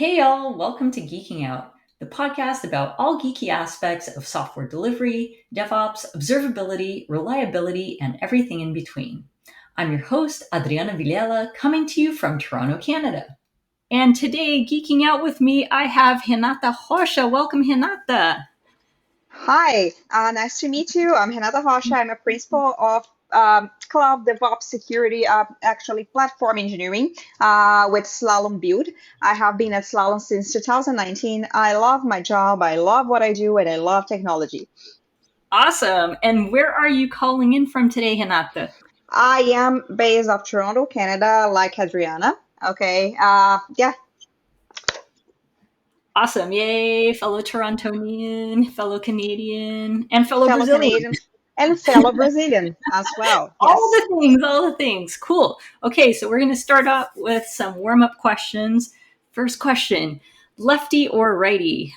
Hey y'all, welcome to Geeking Out, the podcast about all geeky aspects of software delivery, DevOps, observability, reliability, and everything in between. I'm your host, Adriana Villela, coming to you from Toronto, Canada. And today, geeking out with me, I have Renata Rocha. Welcome, Renata. Hi, nice to meet you. I'm Renata Rocha. I'm a principal of Cloud DevOps Security, actually platform engineering with Slalom Build. I have been at Slalom since 2019. I love my job. I love what I do, and I love technology. Awesome. And where are you calling in from today, Renata? I am based of Toronto, Canada, like Adriana. Okay. Yeah, Awesome. Yay, fellow Torontonian, fellow Canadian, and fellow fellow Brazilian. Canadian and fellow Brazilian as well. All Yes. the things, all the things. Cool. Okay, so we're going to start off with some warm up questions. First question, lefty or righty?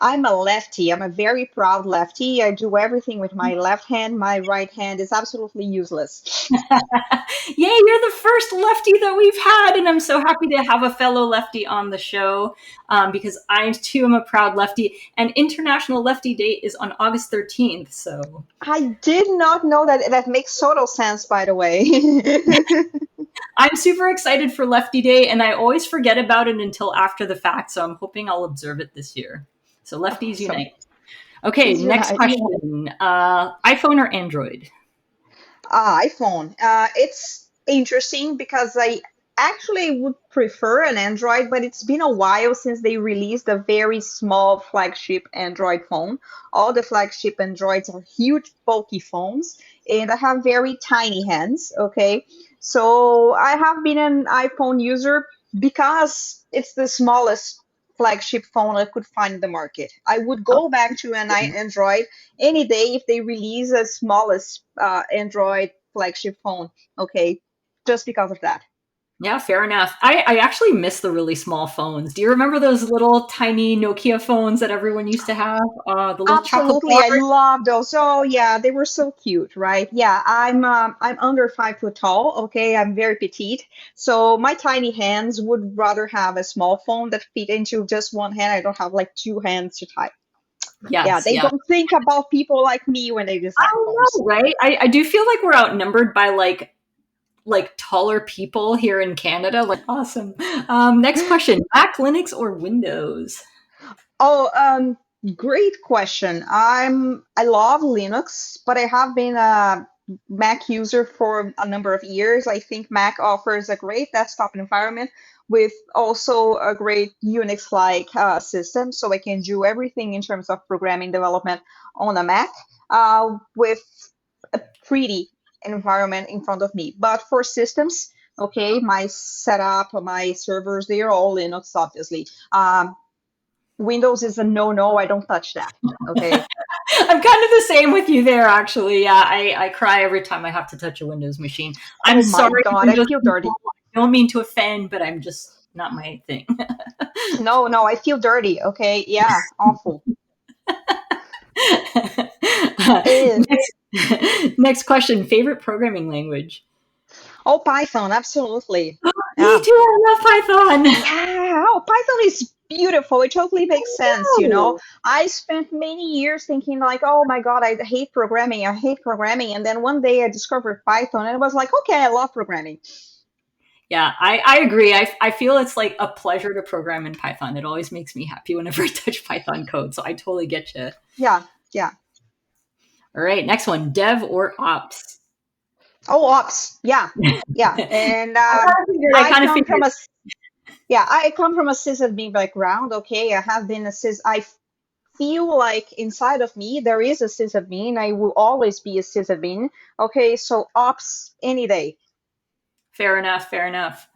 I'm a lefty. I'm a very proud lefty. I do everything with my left hand. My right hand is absolutely useless. Yay, you're the first lefty that we've had, and I'm so happy to have a fellow lefty on the show because I too am a proud lefty. And International Lefty Day is on August 13th, so I did not know that. That makes total sense, by the way. I'm super excited for Lefty Day, and I always forget about it until after the fact, so I'm hoping I'll observe it this year. So lefties Awesome. unite. Okay, Please next unite. question. iPhone or Android? iPhone. It's interesting because I actually would prefer an Android, but it's been a while since they released a very small flagship Android phone. All the flagship Androids are huge, bulky phones, and I have very tiny hands. Okay, so I have been an iPhone user because it's the smallest flagship phone I could find in the market. I would Oh, go back to an Android any day if they release a smallest Android flagship phone. Okay, just because of that. yeah, fair enough. I actually miss the really small phones. Do you remember those little tiny Nokia phones that everyone used to have? The little chocolate Absolutely, I bars? love those. Oh yeah, they were so cute, right? Yeah, I'm under 5 foot tall. Okay, I'm very petite, so my tiny hands would rather have a small phone that fit into just one hand. I don't have like two hands to type. Yeah, Yes, they yeah. don't think about people like me when they I design know, phones. right? I do feel like we're outnumbered by like taller people here in Canada. Like awesome. Next question: Mac, Linux, or Windows? Oh, great question. I love Linux, but I have been a Mac user for a number of years. I think Mac offers a great desktop environment with also a great Unix-like system, so I can do everything in terms of programming development on a Mac with a pretty environment in front of me. But for systems, okay, my setup, my servers, they are all Linux, obviously. Windows is a no-no. I don't touch that. Okay. I'm kind of the same with you there, actually. Yeah, I cry every time I have to touch a Windows machine. I'm Oh my sorry, God, I Windows feel people. dirty. I don't mean to offend, but I'm just not my thing. No, no, I feel dirty. Okay. Yeah, awful. Eh. Next question: Favorite programming language? Oh, Python, absolutely. Me Yeah. too. I love Python. Yeah. Oh, Python is beautiful. It totally makes sense, you know. Oh. I spent many years thinking like, oh my God, I hate programming. I hate programming. And then one day I discovered Python and it was like, okay, I love programming. Yeah, I agree. I feel it's like a pleasure to program in Python. It always makes me happy whenever I touch Python code. So I totally get you. Yeah. Yeah. All right, next one: Dev or Ops? Oh, ops. Yeah. Yeah. I And kind of figured. I I kind of come figured. from a Yeah, I come from a sysadmin background. Okay, I have been a sys. I feel like inside of me there is a sysadmin. I will always be a sysadmin. Okay, so ops any day. Fair enough. Fair enough.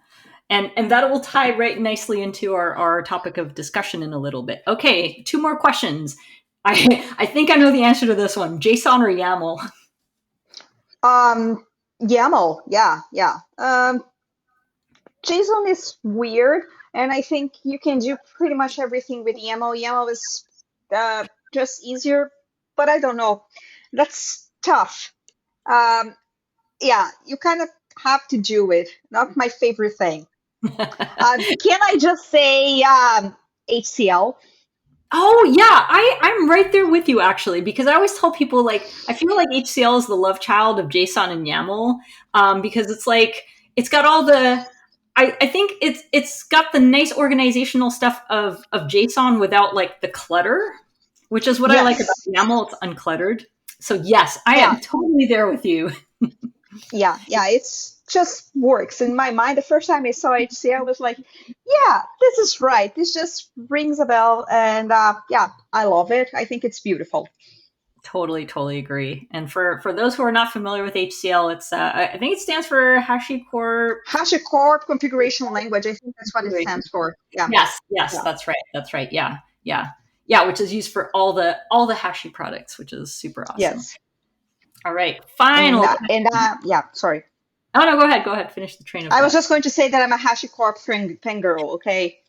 And that will tie right nicely into our topic of discussion in a little bit. Okay, two more questions. I think I know the answer to this one. JSON or YAML? Um, YAML. Yeah, yeah. JSON is weird, and I think you can do pretty much everything with YAML. YAML is just easier, but I don't know. That's tough. Um, yeah, you kind of have to do it. Not my favorite thing. Can I just say HCL? Oh yeah, I'm right there with you actually because I always tell people like I feel like HCL is the love child of JSON and YAML because it's like it's got all the I think it's got the nice organizational stuff of JSON without like the clutter, which is what I like about Yes. YAML. It's uncluttered. So yes, I Yeah. am totally there with you. Yeah. It's just works in my mind. The first time I saw HCL, I was like, yeah, this is right. This just rings a bell, and yeah, I love it. I think it's beautiful. Totally agree. And for those who are not familiar with HCL, it's I think it stands for HashiCorp HashiCorp configuration language. I think that's what it stands for. Yeah. Yes, Yeah. that's right. Yeah. Which is used for all the Hashi products, which is super awesome. Yes. All right, And final. yeah, sorry. Oh no, go ahead. Finish the train of I was thought. just going to say that I'm a HashiCorp fangirl, okay?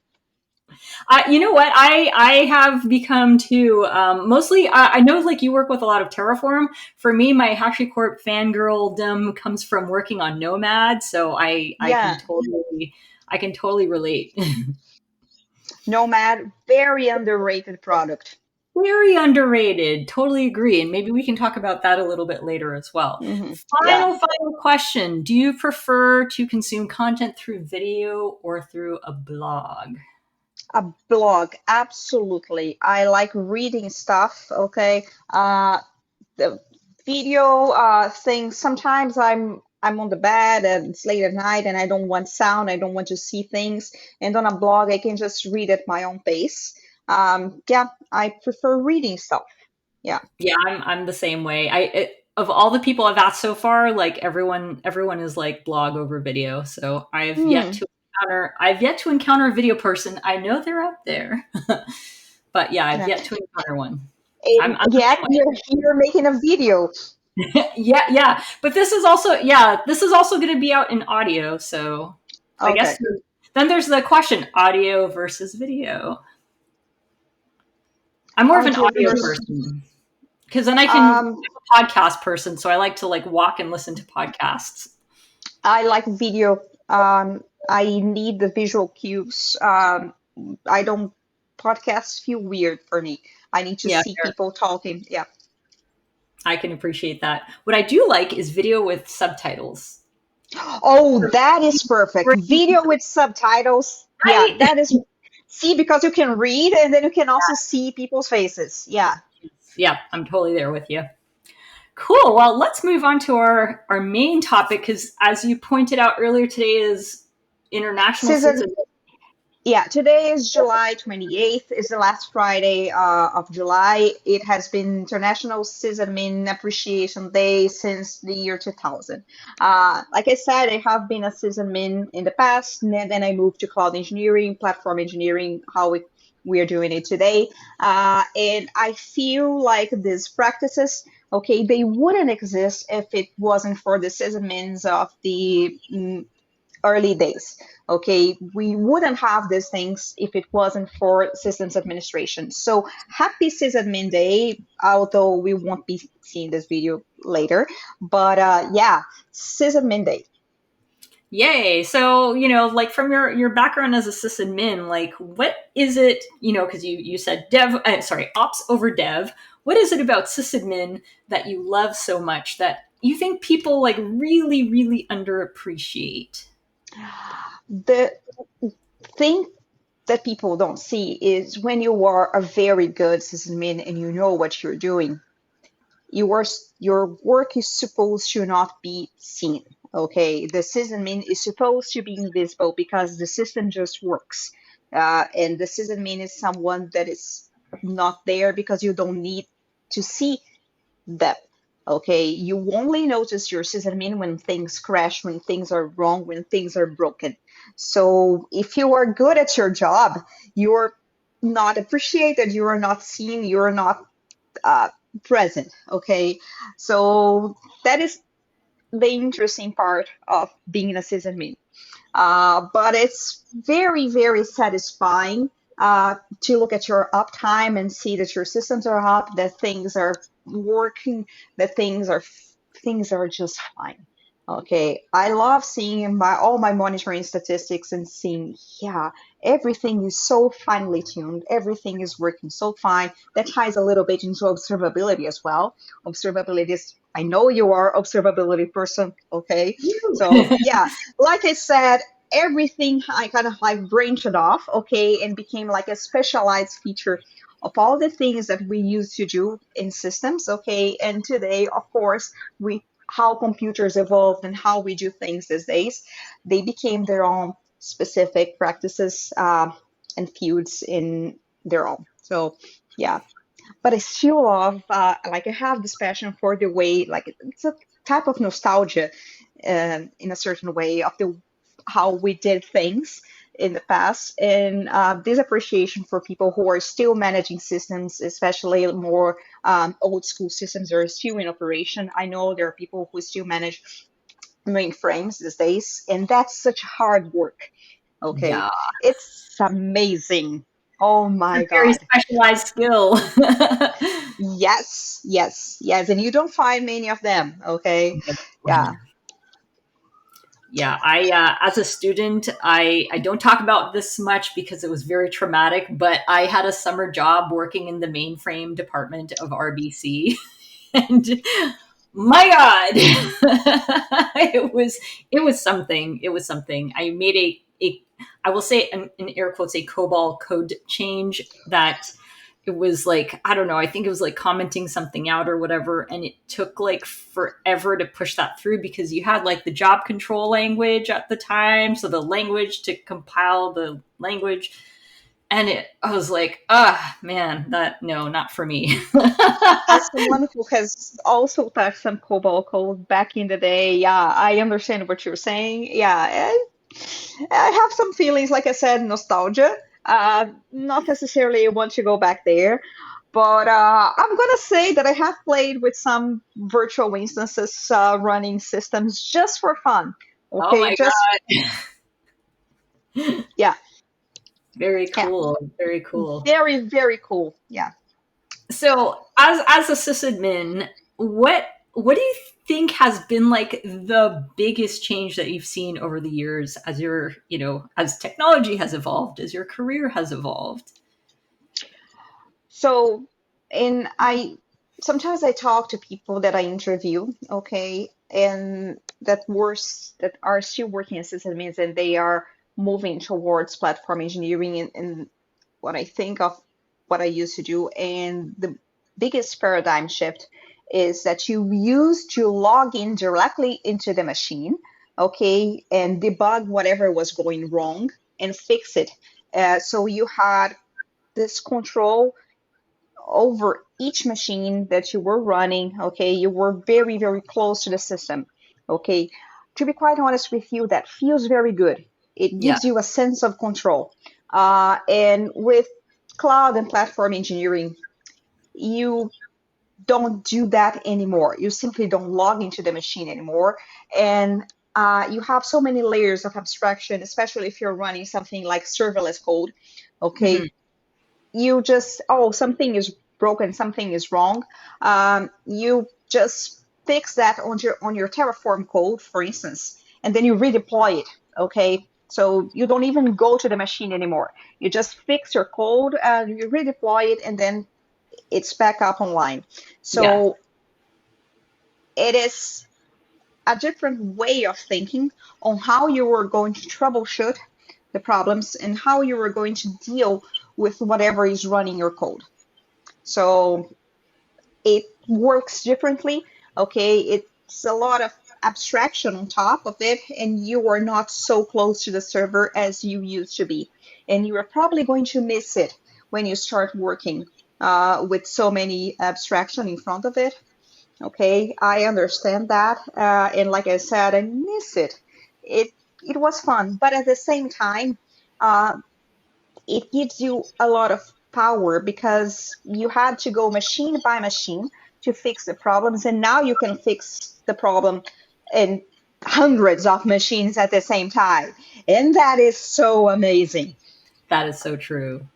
You know what? I have become too. Mostly, I know like you work with a lot of Terraform. For me, my HashiCorp fangirldom comes from working on Nomad, so Yeah. I can totally relate. Nomad, very underrated product. Very underrated. Totally agree. And maybe we can talk about that a little bit later as well. Yeah. Final question. Do you prefer to consume content through video or through a blog? A blog, absolutely. I like reading stuff, okay? The video things, sometimes I'm on the bed and it's late at night and I don't want sound, I don't want to see things. And on a blog, I can just read at my own pace. Yeah, I prefer reading stuff. Yeah. Yeah, I'm the same way. Of all the people I've asked so far, like everyone is like blog over video. So Hmm. I've yet to encounter a video person. I know they're out there. But yeah, I've Yeah. yet to encounter one. And I'm the yet same way. you're making a video. Yeah. But this is also going to be out in audio. So I guess Okay. then there's the question: audio versus video. I'm more of an Audio audio versus person because then I can um I'm a podcast person, so I like to like walk and listen to podcasts. I like video. I need the visual cues. I don't Podcasts feel weird for me. I need to Yeah, see people talking. Yeah. I can appreciate that. What I do like is video with subtitles. Oh, that is perfect. Video with subtitles. Yeah, Right? that is. See, because you can read and then you can also see people's faces. Yeah. Yeah, I'm totally there with you. Cool. Well, let's move on to our main topic because, as you pointed out earlier, today is International Season Citizen. Yeah, today is July 28th, is the last Friday of July. It has been International Sysadmin Appreciation Day since the year 2000. Like I said, I have been a sysadmin in the past, and then I moved to cloud engineering, platform engineering, we are doing it today. And I feel like these practices, okay, they wouldn't exist if it wasn't for the sysadmins of the early days. Okay, we wouldn't have these things if it wasn't for systems administration. So happy sysadmin day, although we won't be seeing this video later. But yeah, sysadmin day. Yay! So like from your background as a sysadmin, like what is it? Because you said ops over dev. What is it about sysadmin that you love so much that you think people like really underappreciate? The thing that people don't see is when you are a very good sysadmin and you know what you're doing, your work is supposed to not be seen. Okay, the sysadmin is supposed to be invisible because the system just works, and the sysadmin is someone that is not there because you don't need to see them. Okay, you only notice your sysadmin when things crash, when things are wrong, when things are broken. So if you are good at your job, you're not appreciated, you are not seen, you're not uh, present. Okay, so that is the interesting part of being a sysadmin. But it's very satisfying to look at your uptime and see that your systems are up, that things are working, that things are just fine. Okay, I love seeing all my monitoring statistics and seeing, yeah, everything is so finely tuned, everything is working so fine. That ties a little bit into observability as well. Observability is, I know you are observability person, okay? So yeah, like I said, everything I kind of like branched off, okay, and became like a specialized feature of all the things that we used to do in systems, okay? And today, of course, we how computers evolved and how we do things these days, they became their own specific practices and fields in their own. So, yeah, but I still love, like, I have this passion for the way, like, it's a type of nostalgia in a certain way of the how we did things in the past, and this appreciation for people who are still managing systems, especially more old school systems that are still in operation. I know there are people who still manage mainframes these days, and that's such hard work. Okay, Yeah, it's amazing. Oh it's my a very God. specialized skill. Yes, yes, yes, and you don't find many of them. Okay, yeah. Yeah, I as a student, I don't talk about this much because it was very traumatic, but I had a summer job working in the mainframe department of RBC, and my God, it was something. It was something. I made a I will say in air quotes a COBOL code change that it was like, I don't know, I think it was like commenting something out or whatever, and it took like forever to push that through because you had like the job control language at the time, so the language to compile the language, and I was like, ah, man, that no, not for me. As someone who has also touched some COBOL code back in the day, yeah, I understand what you're saying. Yeah, I have some feelings, like I said, nostalgia. Not necessarily want to go back there, but I'm gonna say that I have played with some virtual instances running systems just for fun. Oh Okay, my just God. yeah, Very yeah, cool. Very cool. very, very cool. Yeah. So, as a sysadmin, what do you think has been like the biggest change that you've seen over the years as your, as technology has evolved, as your career has evolved? So, and I sometimes I talk to people that I interview, okay, and that are still working as sysadmins and they are moving towards platform engineering and what I think of what I used to do. And the biggest paradigm shift is that you used to log in directly into the machine, okay, and debug whatever was going wrong and fix it. So you had this control over each machine that you were running. Okay, you were very, very close to the system. Okay, to be quite honest with you, that feels very good. It Yeah. gives you a sense of control. And with cloud and platform engineering, you don't do that anymore. You simply don't log into the machine anymore. And you have so many layers of abstraction, especially if you're running something like serverless code. Hmm. Okay, you just, oh, something is broken, something is wrong. You just fix that on your Terraform code, for instance, and then you redeploy it. Okay, so you don't even go to the machine anymore. You just fix your code and you redeploy it, and then it's back up online. Yeah. So it is a different way of thinking on how you are going to troubleshoot the problems and how you are going to deal with whatever is running your code. So it works differently. Okay, it's a lot of abstraction on top of it, and you are not so close to the server as you used to be. And you are probably going to miss it when you start working with so many abstraction in front of it. Okay, I understand that, and like I said, I miss it. It it was fun, but at the same time, uh, it gives you a lot of power because you had to go machine by machine to fix the problems, and now you can fix the problem in hundreds of machines at the same time, and that is so amazing. That is so true.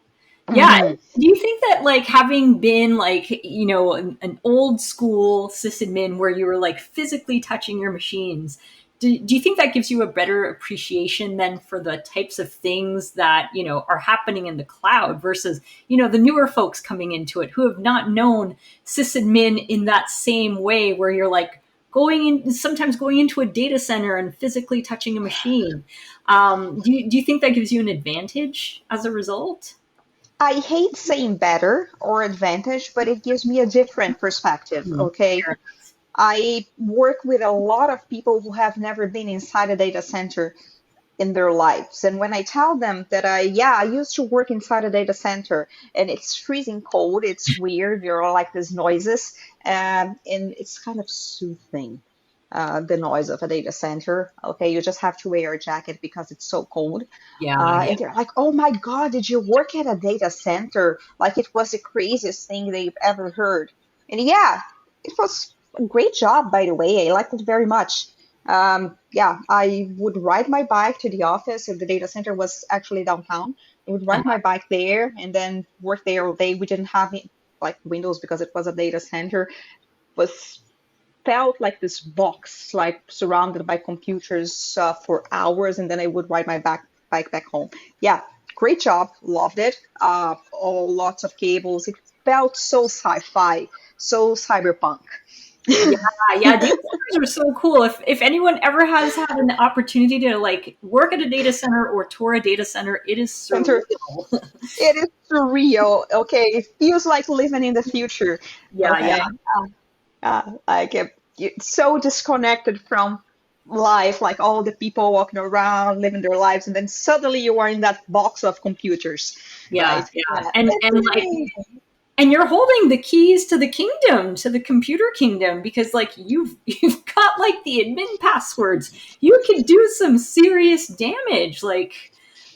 Yeah. Mhm. Do you think that like having been like, an old school sysadmin where you were like physically touching your machines, do you think that gives you a better appreciation then for the types of things that, are happening in the cloud versus, the newer folks coming into it who have not known sysadmin in that same way where you're like sometimes going into a data center and physically touching a machine. Do you think that gives you an advantage as a result? I hate saying better or advantage, but it gives me a different perspective. Hmm. Okay. I work with a lot of people who have never been inside a data center in their lives. And when I tell them that I used to work inside a data center and it's freezing cold, it's weird, there are like these noises, and it's kind of soothing. The noise of a data center. Okay, you just have to wear a jacket because it's so cold. Yeah, yeah, And they're like, "Oh my God, did you work at a data center? Like it was the craziest thing they've ever heard." And yeah, it was a great job, by the way. I liked it very much. Yeah, I would ride my bike to the office if the data center was actually downtown. I would ride my bike there and then work there all day. We didn't have like windows because it was a data center. Was felt like this box, like surrounded by computers for hours, and then I would ride my bike back home. Yeah, great job, loved it. All lots of cables. It felt so sci-fi, so cyberpunk. yeah, yeah. Data centers are so cool. If anyone ever has had an opportunity to like work at a data center or tour a data center, it is Center, surreal. it is surreal. Okay, it feels like living in the future. Yeah, yeah, Okay, like it's so disconnected from life, like all the people walking around, living their lives, and then suddenly you are in that box of computers, yeah, right? yeah. Yeah, And it's and like amazing. and you're holding the keys to the kingdom, to the computer kingdom, because like you've got like the admin passwords. You can do some serious damage, like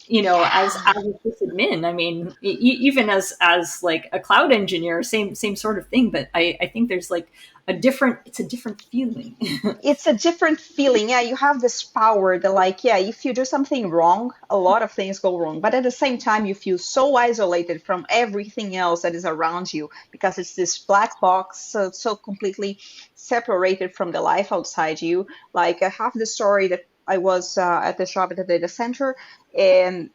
as a sysadmin. I mean, even as like a cloud engineer, same sort of thing. But I think there's like it's a different feeling. It's a different feeling. Yeah, you have this power that, like, yeah, if you do something wrong, a lot of things go wrong. But at the same time, you feel so isolated from everything else that is around you because it's this black box, so completely separated from the life outside you. Like, I have the story that I was at the shop at the data center, and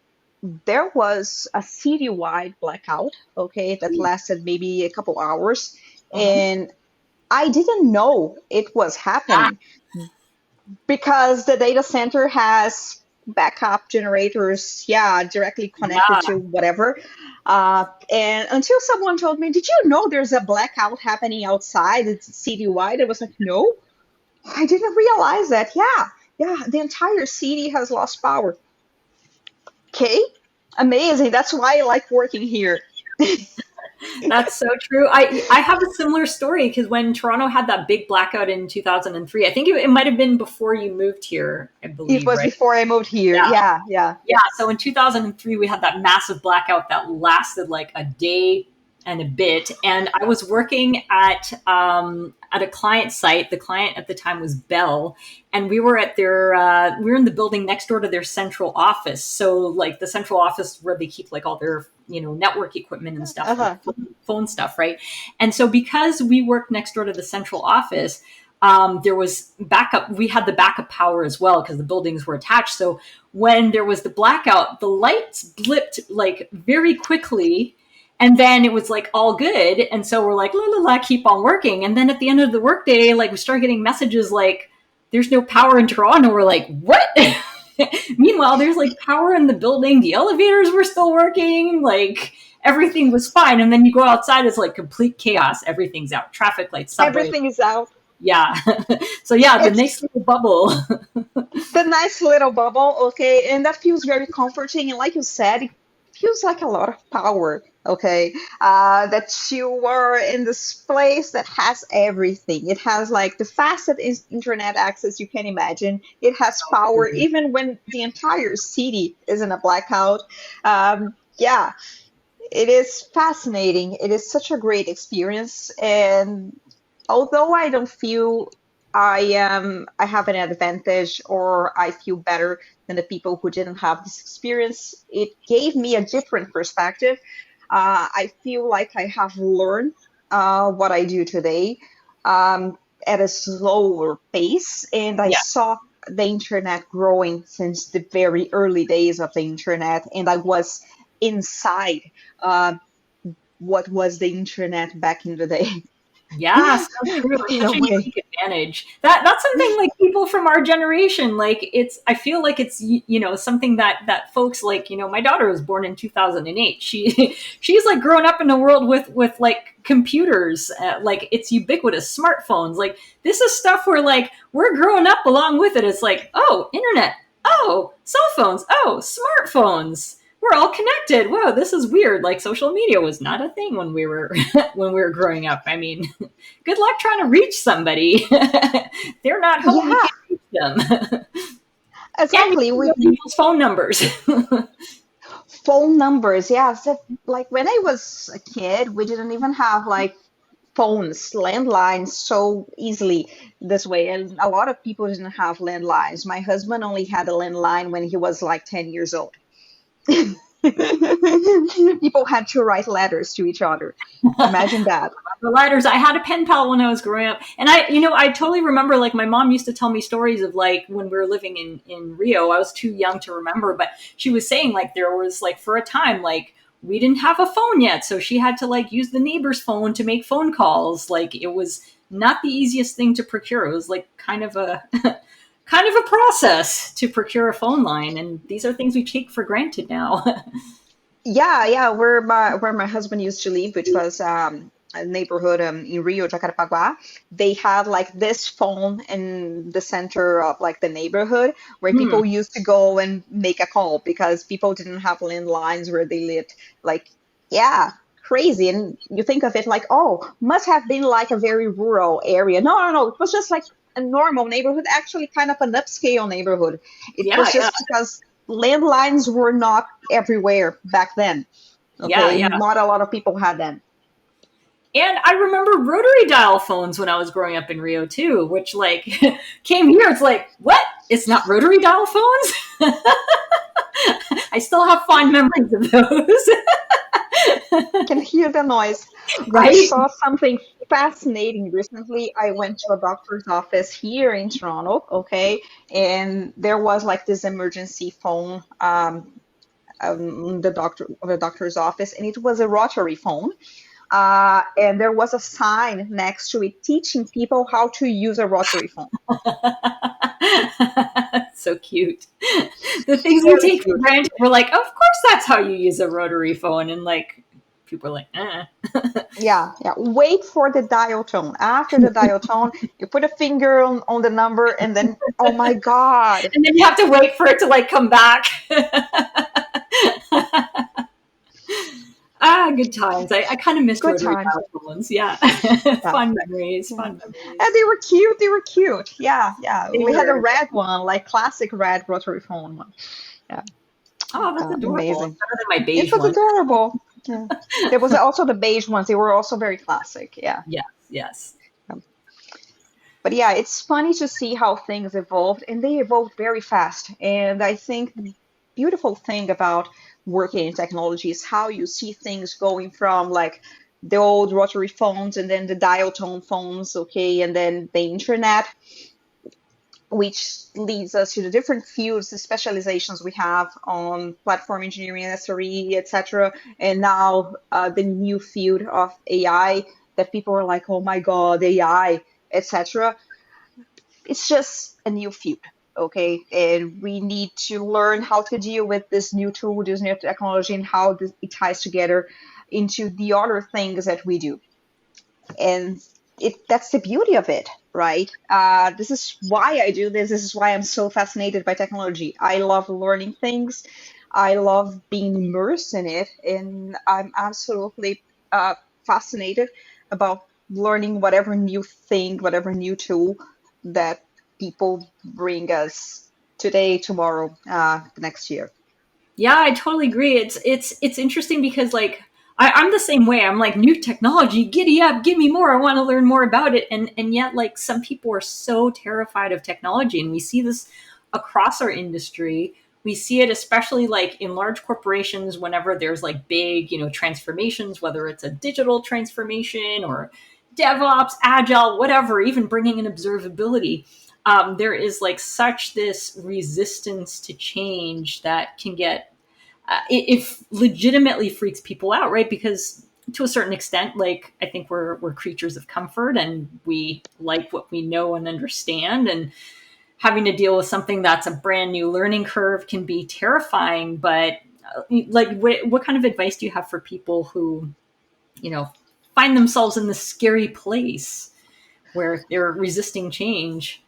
there was a city-wide blackout, okay, that lasted maybe a couple hours. Uh-huh. And I didn't know it was Ah, happening because the data center has backup generators, yeah, directly connected to yeah. whatever. And until someone told me, "Did you know there's a blackout happening outside? It's citywide." I was like, "No, I didn't realize that." Yeah, yeah, the entire city has lost power. Okay, amazing. That's why I like working here. That's so true. I have a similar story because when Toronto had that big blackout in 2003, I think it might have been before you moved here, I It believe, was right? before I moved here. Yeah. Yeah, yeah. Yeah. So in 2003, we had that massive blackout that lasted like a day and a bit. And I was working at a client site. The client at the time was Bell, and we were at we were in the building next door to their central office. So like the central office where they keep like all their network equipment and stuff, like Uh-huh. phone stuff, right? And so because we worked next door to the central office, there was backup. We had the backup power as well because the buildings were attached. So when there was the blackout, the lights blipped like very quickly. And then it was like all good. And so we're like, la la la, keep on working. And then at the end of the workday, like we start getting messages like, there's no power in Toronto. We're like, what? Meanwhile, there's like power in the building. The elevators were still working. Like everything was fine. And then you go outside, it's like complete chaos. Everything's out. Traffic lights, subway. Everything is out. Yeah. So yeah, the It's nice little bubble. the nice little bubble, okay, and that feels very comforting. And like you said, it feels like a lot of power, okay, that you are in this place that has everything. It has like the fastest internet access you can imagine. It has power even when the entire city is in a blackout. Yeah, it is fascinating. It is such a great experience, and although I don't feel I have an advantage or I feel better than the people who didn't have this experience, it gave me a different perspective. I feel like I have learned what I do today at a slower pace, and I Yeah. saw the internet growing since the very early days of the internet, and I was inside uh, what was the internet back in the day. Yeah, so true. In a Such a way. unique advantage. That's something like people from our generation, like it's I feel like it's something that folks like, my daughter was born in 2008. She's like grown up in a world with like computers, like it's ubiquitous, smartphones. Like this is stuff where like we're growing up along with it. It's like, oh, internet. Oh, cell phones. Oh, smartphones. We're all connected. Whoa, this is weird. Like social media was not a thing when we were when we were growing up. I mean, good luck trying to reach somebody. They're not home. You Yeah, can't reach them. And exactly. you know We people's phone numbers. phone numbers. Yeah, so, like when I was a kid, we didn't even have like phones, landlines so easily this way. And a lot of people didn't have landlines. My husband only had a landline when he was like 10 years old. People had to write letters to each other. Imagine that. The lighters. I had a pen pal when I was growing up, and I totally remember. Like my mom used to tell me stories of like when we were living in Rio. I was too young to remember, but she was saying like there was like for a time like we didn't have a phone yet, so she had to like use the neighbor's phone to make phone calls. Like it was not the easiest thing to procure. It was like kind of a kind of a process to procure a phone line, and these are things we take for granted now. Yeah, yeah, where my husband used to live, which was a neighborhood in Rio, Jacarepaguá, they had like this phone in the center of like the neighborhood where Hmm. people used to go and make a call because people didn't have landlines where they lived. Like, yeah, crazy. And you think of it like, oh, must have been like a very rural area. No, no, no. It was just like a normal neighborhood, actually kind of an upscale neighborhood. It Yeah, was yeah, just because landlines were not everywhere back then. yeah, Okay, yeah. not a lot of people had them. And I remember rotary dial phones when I was growing up in Rio too, which like came here. It's like, what? It's not rotary dial phones? I still have fond memories of those. Can hear the noise. I Right? saw something fascinating recently. I went to a doctor's office here in Toronto, okay, and there was like this emergency phone the doctor's office, and it was a rotary phone. And there was a sign next to it teaching people how to use a rotary phone. So cute. The things we Very take for cute. granted, we're like, of course that's how you use a rotary phone. And like, people are like, Yeah, yeah. Wait for the dial tone. After the dial tone, you put a finger on the number, and then, oh my God. And then you have to wait for it to like come back. Good times. I kind of missed Good rotary times. dial phones. Yeah. Yeah. Fun memories. Yeah. Fun And memories. they were cute. They were cute. Yeah, yeah. They We had a were, red one, like classic red rotary phone one. Yeah, oh, that's adorable. amazing. It's better than my It beige was one. adorable. Yeah. There was also the beige ones. They were also very classic. Yeah. Yes, yes. But yeah, it's funny to see how things evolved, and they evolved very fast. And I think the beautiful thing about working in technology is how you see things going from like the old rotary phones and then the dial tone phones, okay, and then the internet, which leads us to the different fields, the specializations we have on platform engineering, SRE, etc. And now the new field of AI that people are like, oh my God, AI, etc. It's just a new field, okay? And we need to learn how to deal with this new tool, this new technology, and how it ties together into the other things that we do. And that's the beauty of it, right? This is why I do this. This is why I'm so fascinated by technology. I love learning things. I love being immersed in it, and I'm absolutely fascinated about learning whatever new thing, whatever new tool that people bring us today, tomorrow, next year. Yeah, I totally agree. It's interesting because like I'm the same way. I'm like new technology, giddy up, give me more. I want to learn more about it. And yet like some people are so terrified of technology, and we see this across our industry. We see it especially like in large corporations whenever there's like big, transformations, whether it's a digital transformation or DevOps, agile, whatever, even bringing in observability. there is like such this resistance to change that can get it legitimately freaks people out, right? Because to a certain extent, like I think we're creatures of comfort and we like what we know and understand, and having to deal with something that's a brand new learning curve can be terrifying. But like, what kind of advice do you have for people who, you know, find themselves in this scary place where they're resisting change?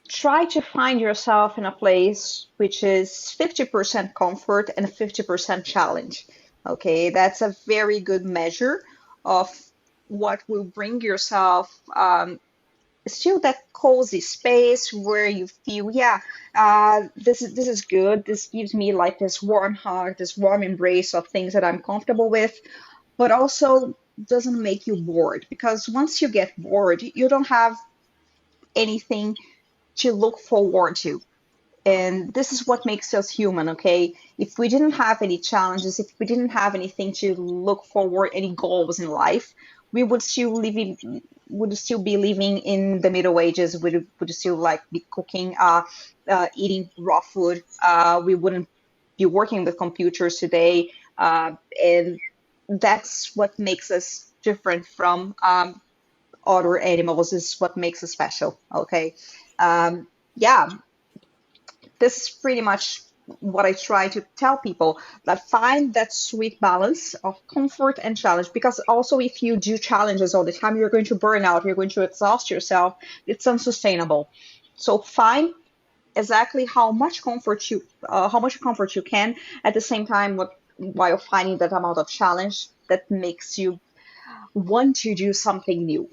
Try to find yourself in a place which is 50% comfort and 50% challenge. Okay, that's a very good measure of what will bring yourself still that cozy space where you feel, yeah, this is good. This gives me like this warm hug, this warm embrace of things that I'm comfortable with, but also doesn't make you bored because once you get bored, you don't have anything to look forward to. And this is what makes us human, okay? If we didn't have any challenges, if we didn't have anything to look forward, any goals in life, we would still be living in the Middle Ages. Would still like be cooking, eating raw food. We wouldn't be working with computers today, and that's what makes us different from other animals. Is what makes us special. Okay, yeah, this is pretty much what I try to tell people, that find that sweet balance of comfort and challenge. Because also, if you do challenges all the time, you're going to burn out, you're going to exhaust yourself. It's unsustainable. So find exactly how much comfort you can at the same time, while finding that amount of challenge that makes you want to do something new.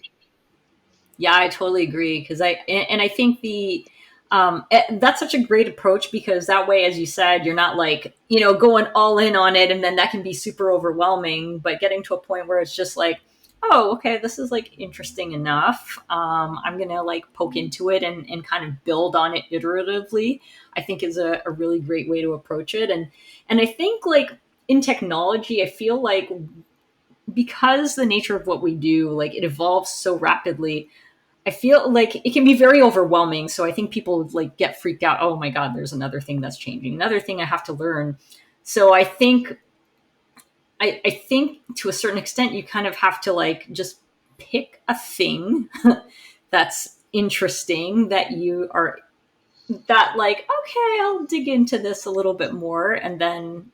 Yeah, I totally agree because I think the that's such a great approach because that way, as you said, you're not like, you know, going all in on it, and then that can be super overwhelming. But getting to a point where it's just like, oh, okay, this is like interesting enough. I'm gonna like poke into it and kind of build on it iteratively. I think is a really great way to approach it, and I think like in technology, I feel like because the nature of what we do, like it evolves so rapidly, I feel like it can be very overwhelming. So I think people like get freaked out. Oh my God, there's another thing that's changing, another thing I have to learn. So I think to a certain extent you kind of have to like just pick a thing that's interesting that you are that like, okay, I'll dig into this a little bit more and then,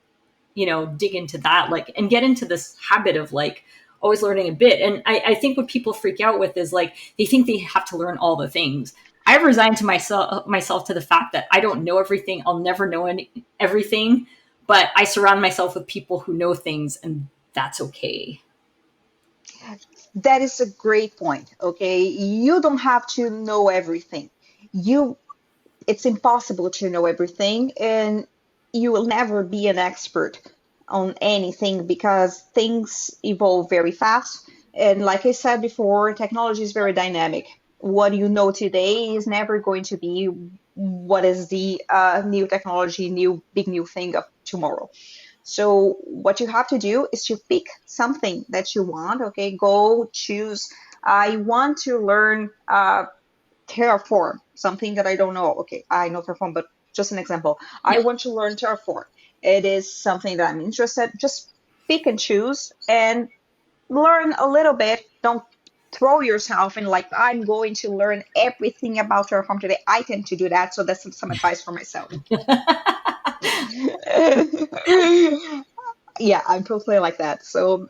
you know, dig into that, like, and get into this habit of like always learning a bit. And I think what people freak out with is like they think they have to learn all the things. I've resigned to myself to the fact that I don't know everything. I'll never know everything, but I surround myself with people who know things, and that's okay. That is a great point. Okay, you don't have to know everything. You It's impossible to know everything, and you will never be an expert on anything because things evolve very fast. And like I said before, technology is very dynamic. What you know today is never going to be what is the new technology, new big new thing of tomorrow. So what you have to do is to pick something that you want. Okay, go choose. I want to learn Terraform, something that I don't know. Okay, I know Terraform, but just an example. I Yeah. want to learn Terraform. It is something that I'm interested. Just pick and choose and learn a little bit. Don't throw yourself in like I'm going to learn everything about Terraform today. I tend to do that, so that's some advice for myself. Yeah, I'm totally like that. So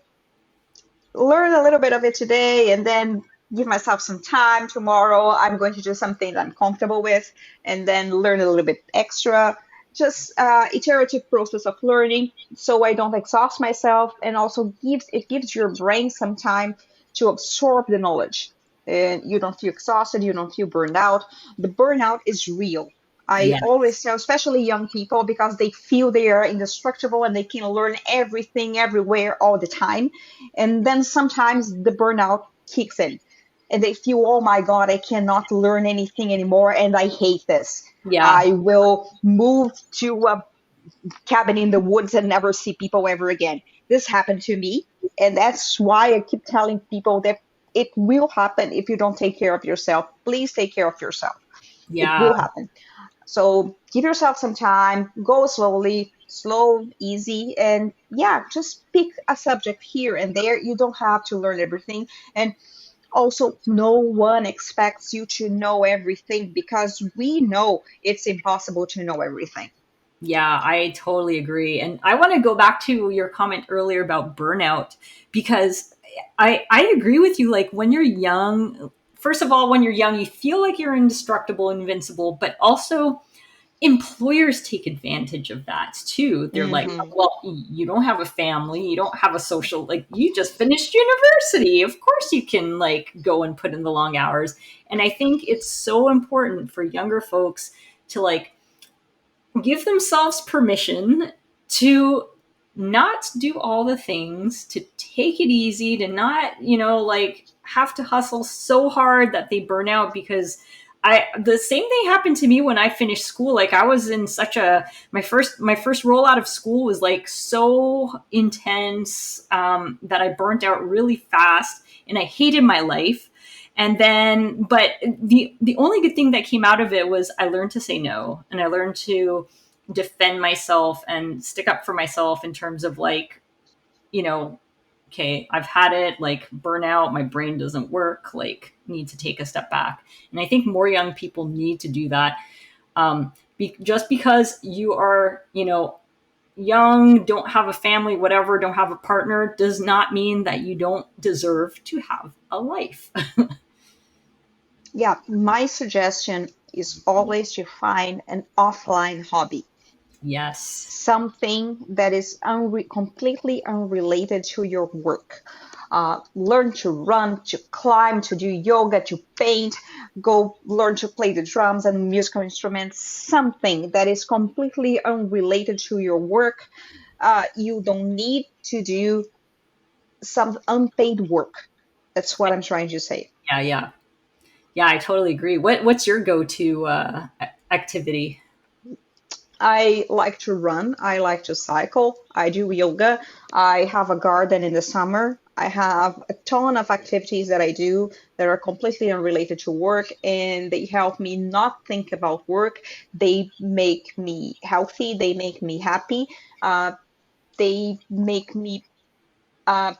learn a little bit of it today and then give myself some time. Tomorrow I'm going to do something that I'm comfortable with and then learn a little bit extra. Just iterative process of learning so I don't exhaust myself, and also gives your brain some time to absorb the knowledge. And you don't feel exhausted, you don't feel burned out. The burnout is real. I Yeah. always tell, especially young people, because they feel they are indestructible and they can learn everything everywhere all the time. And then sometimes the burnout kicks in and they feel, oh my God, I cannot learn anything anymore and I hate this. Yeah. I will move to a cabin in the woods and never see people ever again. This happened to me. And that's why I keep telling people that it will happen if you don't take care of yourself. Please take care of yourself. It Yeah. will happen. So give yourself some time, go slowly, slow, easy, and yeah, just pick a subject here and there. You don't have to learn everything. And also, no one expects you to know everything because we know it's impossible to know everything. Yeah, I totally agree. And I want to go back to your comment earlier about burnout because I agree with you. Like when you're young, first of all, when you're young, you feel like you're indestructible, invincible, but also employers take advantage of that too. They're like, Hmm. well, you don't have a family, you don't have a social, like you just finished university. Of course you can like go and put in the long hours. And I think it's so important for younger folks to like give themselves permission to not do all the things, to take it easy, to not, like have to hustle so hard that they burn out because the same thing happened to me when I finished school. Like I was in such a my first roll out of school was like so intense that I burnt out really fast and I hated my life. And then but the only good thing that came out of it was I learned to say no, and I learned to defend myself and stick up for myself in terms of like, you know okay, I've had it, like burnout, my brain doesn't work, like need to take a step back. And I think more young people need to do that. Just because you are, young, don't have a family, whatever, don't have a partner, does not mean that you don't deserve to have a life. Yeah, my suggestion is always to find an offline hobby, Yes. something that is completely unrelated to your work. Learn to run, to climb, to do yoga, to paint, go learn to play the drums and musical instruments, something that is completely unrelated to your work. You don't need to do some unpaid work. That's what I'm trying to say. Yeah, yeah. Yeah, I totally agree. What's your go-to activity? I like to run. I like to cycle. I do yoga. I have a garden in the summer. I have a ton of activities that I do that are completely unrelated to work, and they help me not think about work. They make me healthy. They make me happy. They make me a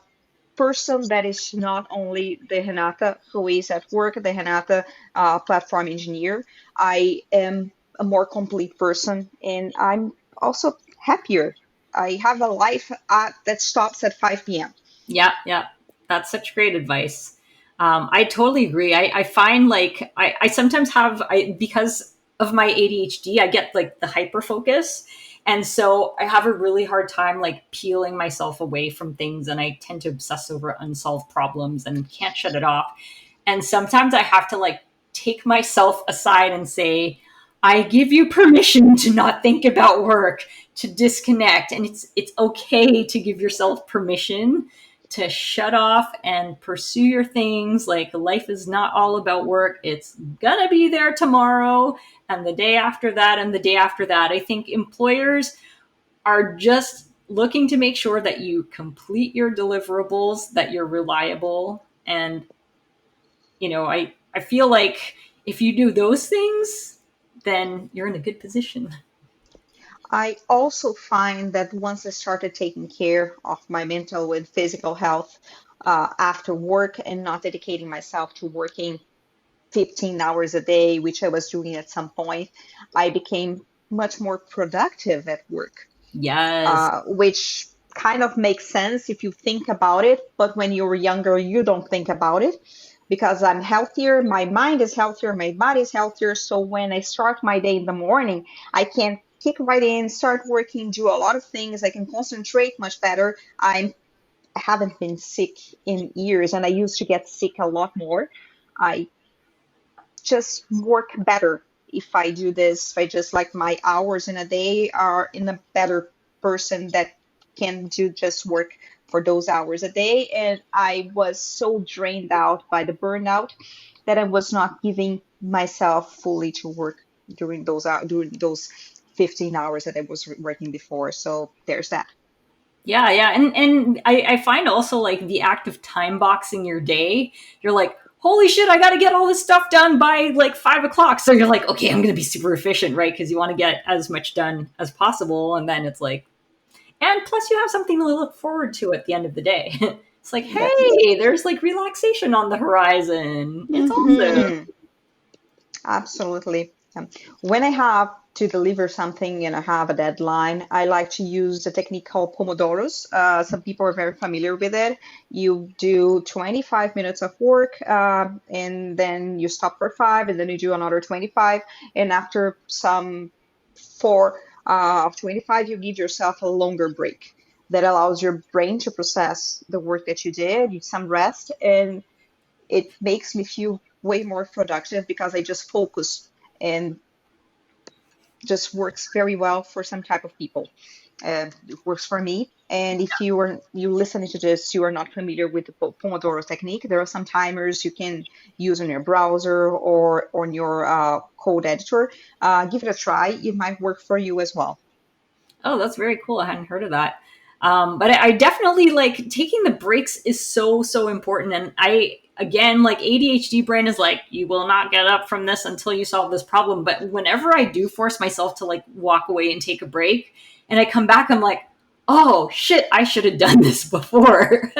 person that is not only the Renata who is at work, the Renata platform engineer. I am a more complete person, and I'm also happier. I have a life that stops at 5 p.m. Yeah, yeah. That's such great advice. I totally agree. I find like I sometimes have because of my ADHD, I get like the hyper focus. And so I have a really hard time like peeling myself away from things, and I tend to obsess over unsolved problems and can't shut it off. And sometimes I have to like take myself aside and say, I give you permission to not think about work, to disconnect. And it's okay to give yourself permission to shut off and pursue your things. Like life is not all about work. It's gonna be there tomorrow and the day after that and the day after that. I think employers are just looking to make sure that you complete your deliverables, that you're reliable. And, I feel like if you do those things, then you're in a good position. I also find that once I started taking care of my mental and physical health after work and not dedicating myself to working 15 hours a day, which I was doing at some point, I became much more productive at work, Yes. which kind of makes sense if you think about it. But when you're younger, you don't think about it because I'm healthier, my mind is healthier, my body is healthier. So when I start my day in the morning, I can kick right in, start working, do a lot of things. I can concentrate much better. I haven't been sick in years, and I used to get sick a lot more. I just work better if I do this. If I just like my hours in a day are in a better person that can do just work for those hours a day. And I was so drained out by the burnout that I was not giving myself fully to work during those 15 hours that I was working before. So there's that. Yeah, yeah. And I find also like the act of time boxing your day, you're like, holy shit, I gotta get all this stuff done by like 5 o'clock. So you're like, okay, I'm gonna be super efficient, right? Because you want to get as much done as possible. And then it's like, and plus you have something to look forward to at the end of the day. It's like, Yes. hey, there's like relaxation on the horizon. It's awesome. Hmm. Absolutely. When I have to deliver something and I have a deadline, I like to use a technique called Pomodoros. Some people are very familiar with it. You do 25 minutes of work, and then you stop for five, and then you do another 25. And after some four of 25, you give yourself a longer break that allows your brain to process the work that you did, you some rest, and it makes me feel way more productive because I just focus and just works very well for some type of people. It works for me. And if you listening to this, you are not familiar with the Pomodoro technique. There are some timers you can use on your browser or on your code editor. Give it a try. It might work for you as well. Oh, that's very cool. I hadn't heard of that. But I definitely like taking the breaks is so, so important. And I, again, like ADHD brain is like, you will not get up from this until you solve this problem. But whenever I do force myself to like walk away and take a break and I come back, I'm like, oh shit, I should have done this before.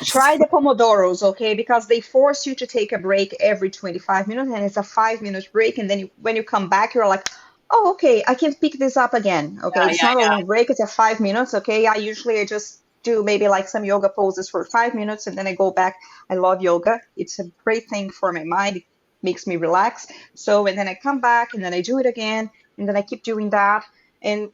Try the Pomodoros, okay? Because they force you to take a break every 25 minutes and it's a 5 minute break. And then when you come back, you're like, oh, okay, I can pick this up again. Okay, Yeah, it's yeah, not a yeah. long break, it's a 5 minutes. Okay, I just do maybe like some yoga poses for 5 minutes and then I go back. I love yoga. It's a great thing for my mind. It makes me relax. So, and then I come back and then I do it again and then I keep doing that. And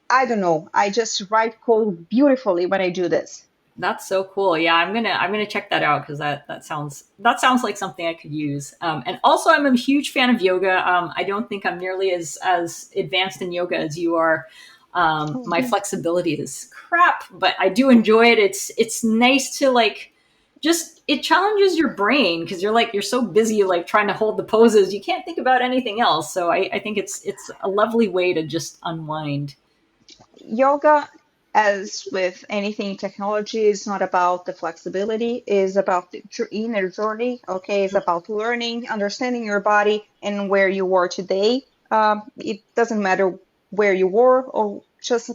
I don't know, I just write code beautifully when I do this. That's so cool. Yeah, I'm gonna check that out because that sounds like something I could use. And also, I'm a huge fan of yoga. I don't think I'm nearly as advanced in yoga as you are. My flexibility is crap, but I do enjoy it. It's nice to like just it challenges your brain because you're so busy like trying to hold the poses you can't think about anything else. So I think it's a lovely way to just unwind. Yoga, as with anything technology, is not about the flexibility, is about the inner journey. Okay, it's about learning, understanding your body and where you were today. It doesn't matter where you were or just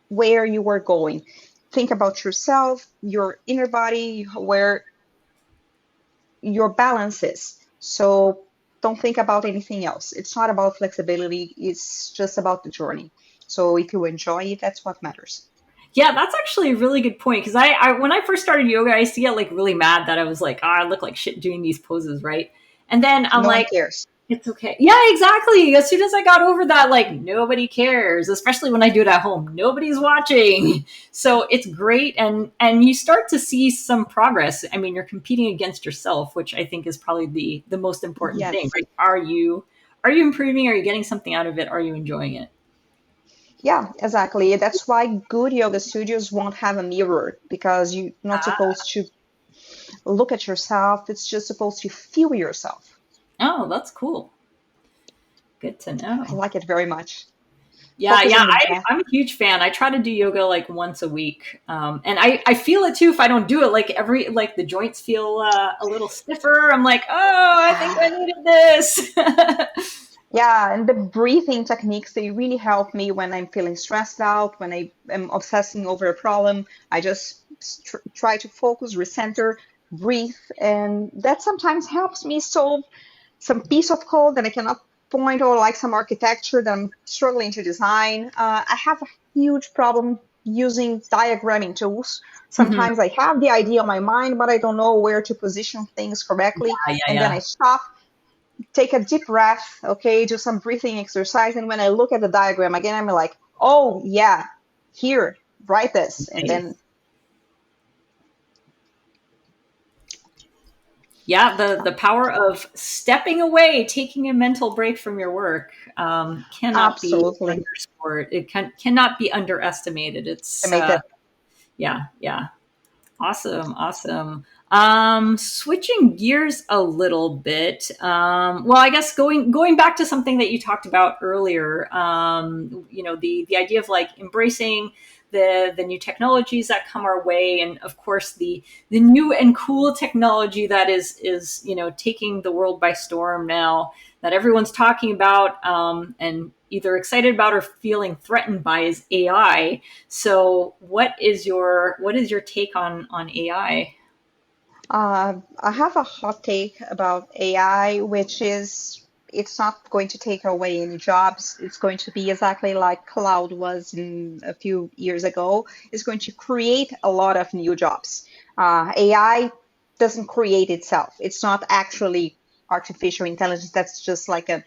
where you were going. Think about yourself, your inner body, where your balance is. So don't think about anything else. It's not about flexibility, it's just about the journey. So if you enjoy it, that's what matters. Yeah, that's actually a really good point because I when I first started yoga, I used to get like really mad that I was like, I look like shit doing these poses, right? And then I'm No one like, cares. it's okay. Yeah, exactly. As soon as I got over that, like nobody cares, especially when I do it at home. Nobody's watching. So it's great and you start to see some progress. I mean, you're competing against yourself, which I think is probably the most important thing, Yes. right? Are you improving? Are you getting something out of it? Are you enjoying it? Yeah, exactly. That's why good yoga studios won't have a mirror because you're not Ah, supposed to look at yourself. It's just supposed to feel yourself. oh, that's cool. Good to I know. like it very much. Yeah, Focus yeah, on the breath. I'm a huge fan. I try to do yoga like once a week, and I feel it too if I don't do it. Like like the joints feel a little stiffer. I'm like, oh, I think I needed this. Yeah, and the breathing techniques, they really help me when I'm feeling stressed out, when I am obsessing over a problem. I just try to focus, recenter, breathe, and that sometimes helps me solve some piece of code that I cannot point or like some architecture that I'm struggling to design. I have a huge problem using diagramming tools. Mhm. Sometimes I have the idea on my mind, but I don't know where to position things correctly. Yeah, yeah, And then yeah. I stop, take a deep breath, okay, do some breathing exercise. And when I look at the diagram again, I'm like, oh, yeah, here, write this. And then, Nice. Yeah, the power of stepping away, taking a mental break from your work, cannot be absolutely, underscored. It cannot be underestimated. I It's make that yeah, yeah. Awesome, awesome. Switching gears a little bit. Well, I guess going back to something that you talked about earlier. The idea of like embracing the new technologies that come our way, and of course the new and cool technology that is taking the world by storm now, that everyone's talking about, and either excited about or feeling threatened by, is AI. So what is your take on AI? I have a hot take about AI, which is it's not going to take away any jobs. It's going to be exactly like cloud was in a few years ago. It's going to create a lot of new jobs. AI doesn't create itself. It's not actually artificial intelligence. That's just like a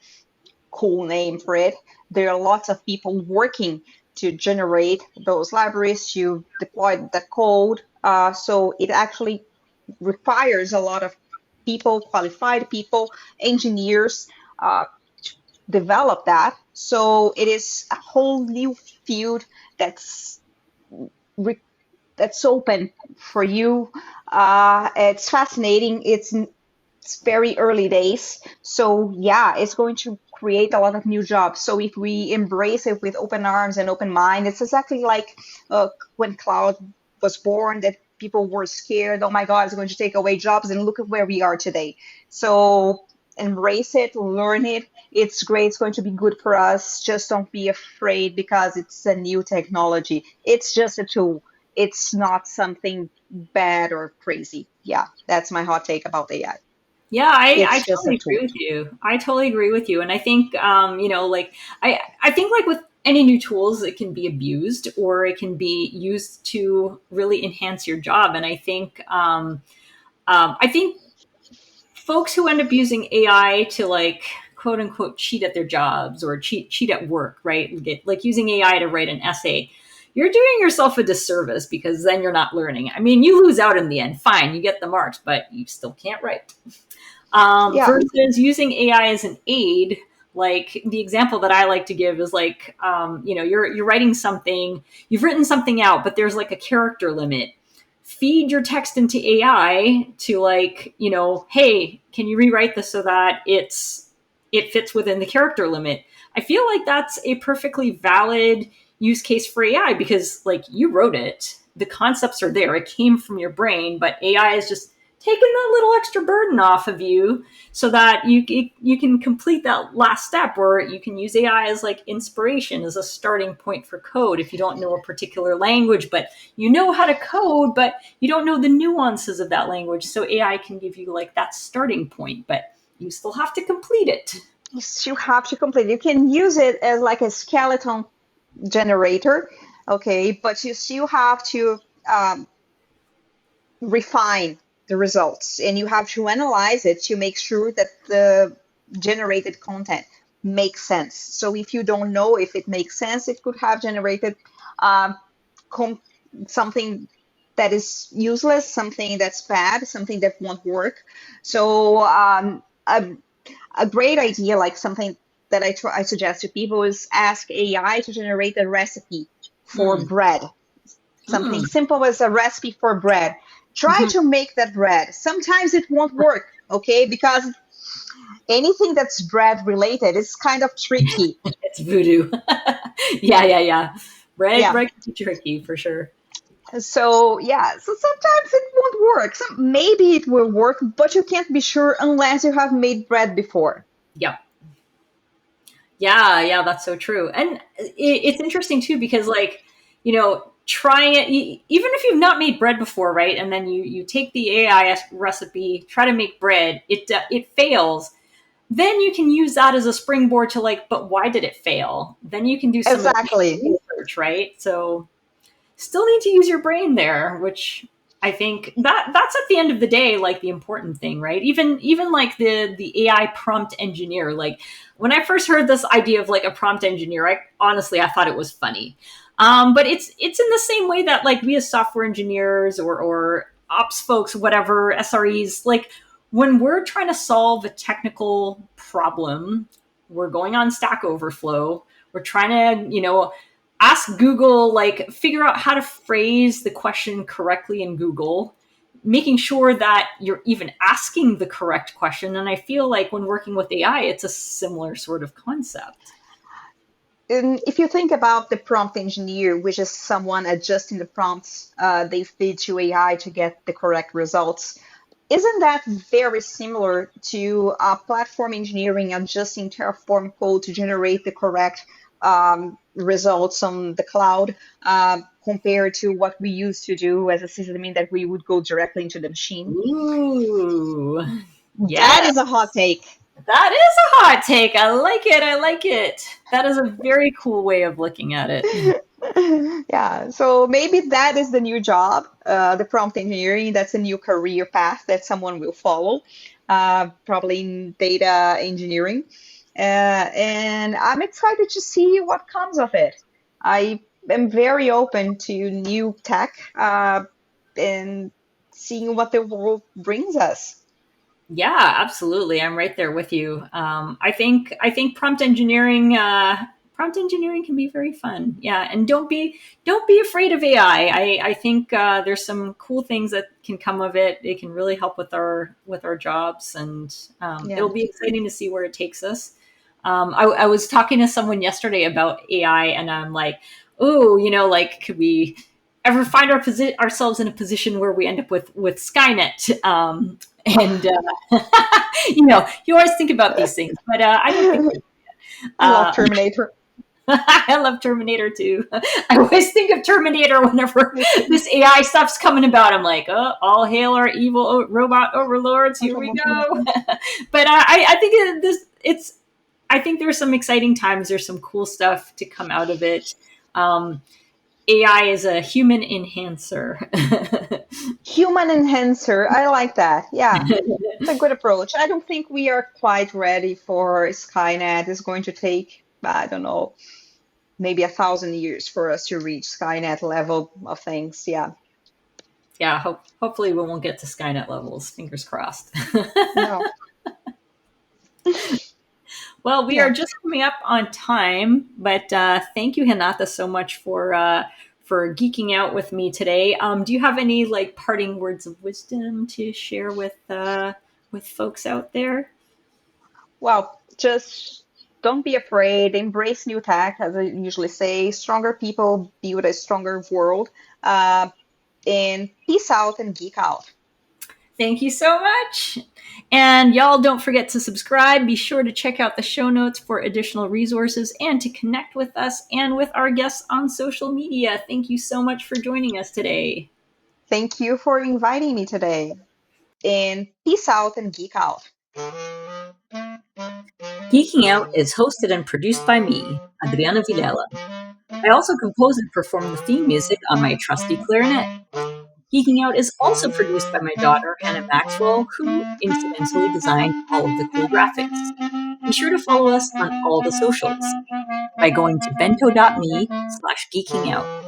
cool name for it. There are lots of people working to generate those libraries, to deploy the code. So it actually requires a lot of people, qualified people, engineers, to develop that. So it is a whole new field that's that's open for you. It's fascinating. It's very early days. So yeah, it's going to create a lot of new jobs. So if we embrace it with open arms and open mind, it's exactly like when cloud was born, that people were scared. Oh my God, it's going to take away jobs. And look at where we are today. So embrace it, learn it. It's great. It's going to be good for us. Just don't be afraid because it's a new technology. It's just a tool. It's not something bad or crazy. Yeah, that's my hot take about AI. Yeah, I It's just a totally agree tool. with you. I totally agree with you. And I think, like, I think, like, with any new tools, it can be abused or it can be used to really enhance your job. And I think folks who end up using AI to, like, quote unquote cheat at their jobs or cheat at work, right? Like using AI to write an essay, you're doing yourself a disservice because then you're not learning. I mean, you lose out in the end. Fine, you get the marks, but you still can't write. Yeah, Versus using AI as an aid. Like, the example that I like to give is, like, you're writing something, you've written something out, but there's like a character limit. Feed your text into AI to, like, hey, can you rewrite this so that it fits within the character limit? I feel like that's a perfectly valid use case for AI because, like, you wrote it, the concepts are there, it came from your brain, but AI is just taking that little extra burden off of you so that you can complete that last step, or you can use AI as, like, inspiration, as a starting point for code if you don't know a particular language, but you know how to code, but you don't know the nuances of that language. So AI can give you, like, that starting point, but you still have to complete it. you have to complete. You can use it as like a skeleton generator, okay, but you still have to um, refine the results and you have to analyze it to make sure that the generated content makes sense. So if you don't know if it makes sense, it could have generated um, com- something that is useless, something that's bad, something that won't work. So a great idea, like something that I suggest to people, is ask AI to generate a recipe for Mm. bread. Something Mm. simple as a recipe for bread. Try Mhm. to make that bread. Sometimes it won't work, okay? Because anything that's bread related is kind of tricky. It's voodoo. Yeah, yeah, yeah. Bread, Yeah. bread can be tricky for sure. So yeah, so sometimes it won't work. Maybe it will work, but you can't be sure unless you have made bread before. Yep. Yeah, yeah, that's so true. And it's interesting too because, like, trying it, even if you've not made bread before, right? And then you take the AI recipe, try to make bread, it fails. Then you can use that as a springboard to, like, but why did it fail? Then you can do some additional Exactly. research, right? So still need to use your brain there, which I think that's at the end of the day, like, the important thing, right? Even like the AI prompt engineer. Like, when I first heard this idea of, like, a prompt engineer, I thought it was funny. But it's in the same way that, like, we as software engineers or ops folks, whatever, SREs, like, when we're trying to solve a technical problem, we're going on Stack Overflow, we're trying to, ask Google, like, figure out how to phrase the question correctly in Google, making sure that you're even asking the correct question. And I feel like when working with AI, it's a similar sort of concept. if you think about the prompt engineer, which is someone adjusting the prompts they feed to AI to get the correct results, isn't that very similar to platform engineering adjusting Terraform code to generate the correct results on the cloud compared to what we used to do as a sysadmin that we would go directly into the machine? Ooh, That yeah. is a hot take. That is a hot take. I like it. I like it. That is a very cool way of looking at it. Yeah, so maybe that is the new job, the prompt engineering. That's a new career path that someone will follow, probably in data engineering. And I'm excited to see what comes of it. I am very open to new tech and seeing what the world brings us. Yeah, absolutely. I'm right there with you. I think prompt engineering can be very fun. Yeah, and don't be afraid of AI. I think there's some cool things that can come of it. It can really help with our jobs, and Yeah. it'll be exciting to see where it takes us. I was talking to someone yesterday about AI, and I'm like, oh, like could we ever find ourselves in a position where we end up with Skynet? And you always think about these things, but I don't think I love uh, Terminator. I love Terminator too. I always think of Terminator whenever Me too. this AI stuff's coming about. I'm like, oh, all hail our evil robot overlords. Here we go. But I think I think there's some exciting times. There's some cool stuff to come out of it. Um, AI is a human enhancer. Human enhancer. I like that. Yeah, it's a good approach. I don't think we are quite ready for Skynet. It's going to take, I don't know, maybe 1,000 years for us to reach Skynet level of things. Yeah. Yeah, hopefully we won't get to Skynet levels. Fingers crossed. No. Well, we are Yeah. just coming up on time, but thank you, Hinata, so much for geeking out with me today. Do you have any like parting words of wisdom to share with folks out there? Well, just don't be afraid. Embrace new tech, as I usually say. Stronger people build a stronger world. Uh, and peace out and geek out. Thank you so much. And y'all don't forget to subscribe. Be sure to check out the show notes for additional resources and to connect with us and with our guests on social media. Thank you so much for joining us today. Thank you for inviting me today. And peace out and geek out. Geeking Out is hosted and produced by me, Adriana Videla. I also compose and perform the theme music on my trusty clarinet. Geeking Out is also produced by my daughter, Hannah Maxwell, who incidentally designed all of the cool graphics. Be sure to follow us on all the socials by going to bento.me/geekingout.